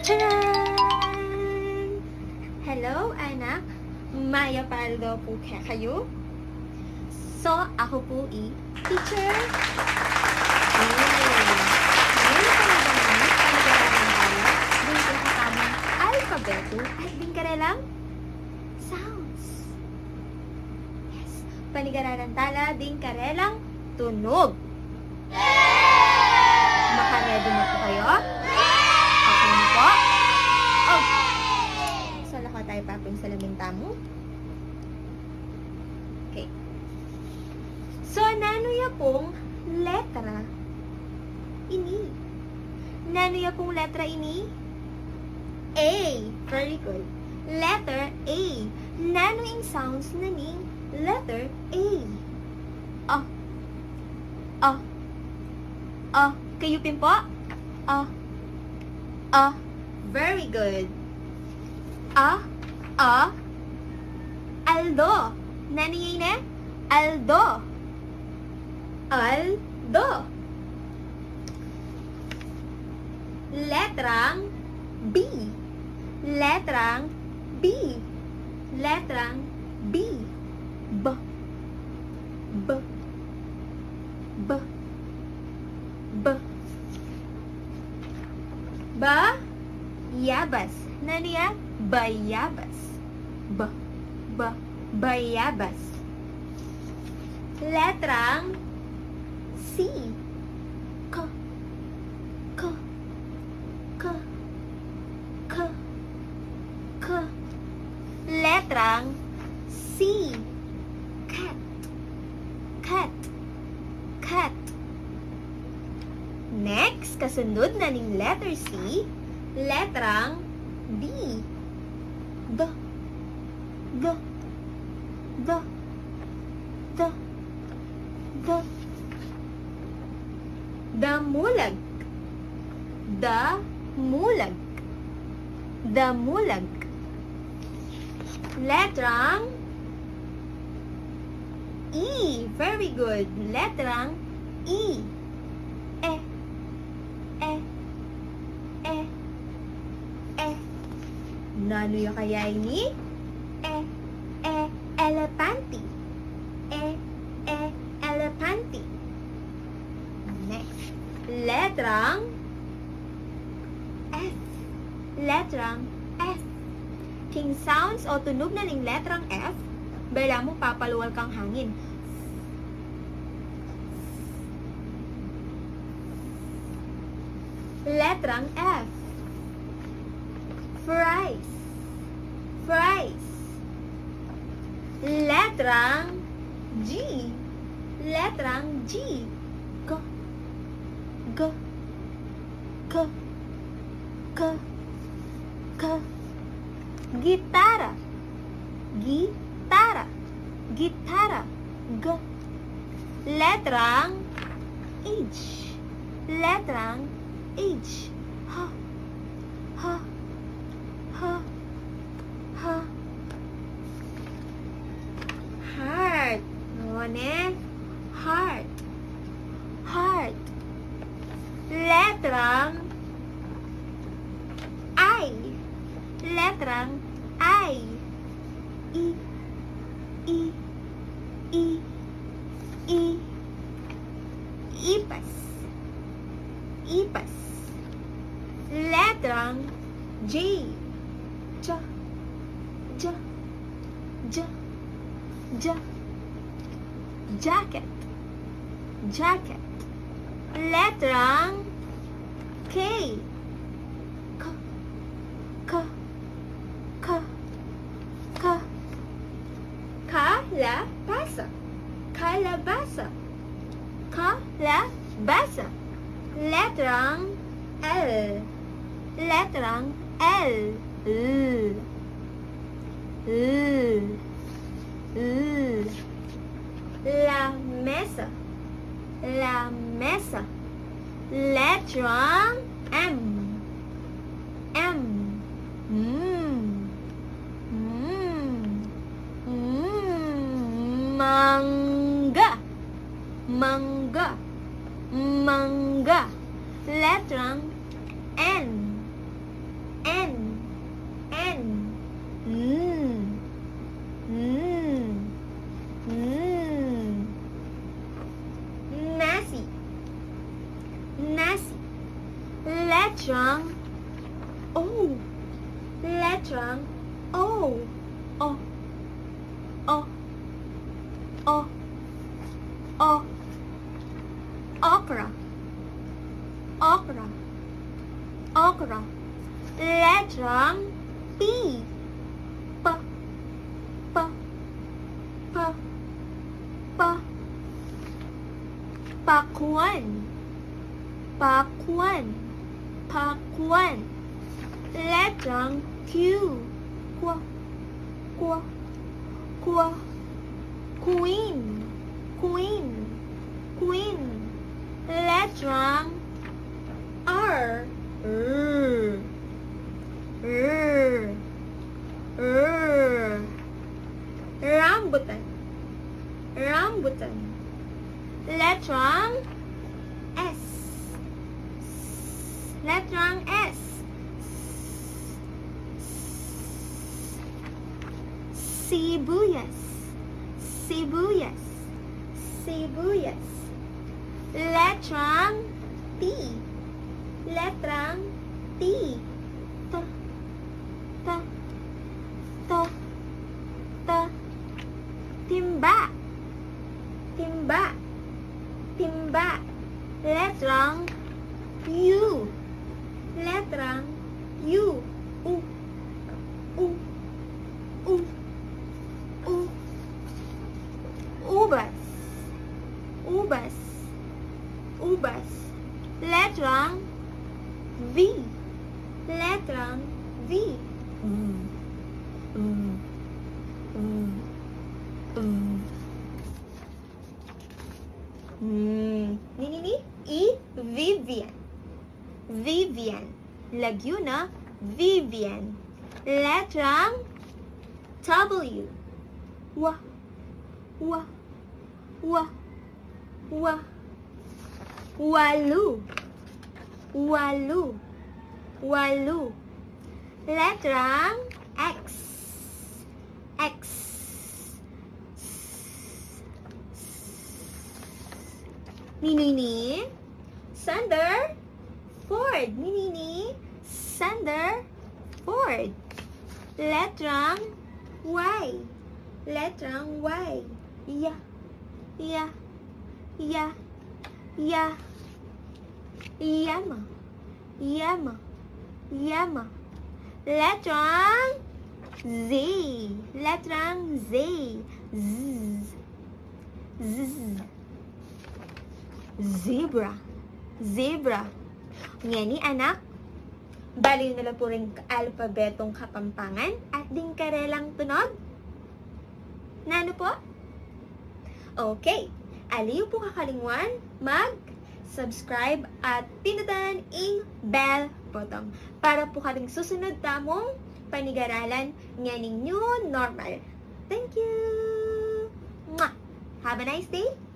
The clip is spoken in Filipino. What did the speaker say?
Charan! Hello, anak. Maya Paldo po kayo. So, ako po teacher. Ngayon po naman, alpabeto at bingkarelang sounds. Yes. Panigararan tala, bingkarelang tunog. Makaready na po kayo? Okay na po? Oh! So, lako tayo paping sa laming tamo. Okay. So, nanuya pong letra ini. Nanuya pong letra ini? A. Very good. Letter A. Nano yung sounds na ning letter A. Oh. Oh. Oh. Kayupin po? Oh. Oh. Very good. Aldo. Nani na? Aldo. Aldo. Letrang B. Letrang B. Letrang B. B. B. B. B. Bayabas. Nani ya? Bayabas. B. B. Bayabas. Letrang C. K. K. K. K. K. Letrang C. Cat. Cat. Cat. Next, kasundod na ning letter C, letrang D. D. D. D. D. D. Damulag. Damulag. Damulag. Letrang E. Very good. Letrang E. E. E. E. E. Nano yung kaya ini? E. E. Elepanti. E. E. Elepanti. Next. Letrang F. Letrang F. King sounds o tunog na ning letrang F, bala mo papaluwal kang hangin. Letrang F. Fries. Fries. Letrang G. Letrang G. G. G. K. K. K. Gitara. Gitara. Gitara. G. Letrang H. Letrang H. Ha. Ha. Ha. Ha. Heart. None. Heart. Heart. Letrang I. Letrang I. I. I. I. I. Ipas. Ipas. Letrang J. J. J. J. J. Jacket. Jacket. Letrang K. K. K. K. K. Kalabasa. Kalabasa. Kalabasa. Letrang L. Letrang L. L. L. L. La mesa. La mesa. Letrang M. M. Mangga. Mangga. Mangga. Letrang N. Letrang O. Letrang O. O. O. O. O. Okra. Okra. Okra. Letrang P. P. P. P. P. Pakwan. Pakwan. Pakwan. Letrang Q. Qua. Qua. Qua. Queen. Queen. Queen. Letrang R. Rambutan. Rambutan. Letrang S. Letrang S. Sibuyas. Sibuyas. Sibuyas. Letrang T. Letrang T. T. T. T. T. Timba. Timba. Timba. Letrang U. Letrang U. U. U. U. U. Ubas. Ubas. Ubas. Letrang V. Letrang V. Ni. Vivian. Vivian. Laguna. Vivian. Letrang W. Wa. Wa. Wa. Wa. Walu. Walu. Walu. Letrang X. X. Ni. Sander. Ford. Ni. Sander. Ford. Letrang Y. Letrang Y. Ya. Ya. Ya. Ya. Yama. Yama. Yama. Letrang Z. Letrang Z. Z. Z. Zebra. Zebra. Ngani anak, baliw na lang po rin alpabetong kapampangan at dingkarelang tunog. Nano po? Okay. Aliw po kakalingwan, mag-subscribe at pinutan ang bell button para po kaming susunod tamong panigaralan nganing new normal. Thank you! Mwah! Have a nice day!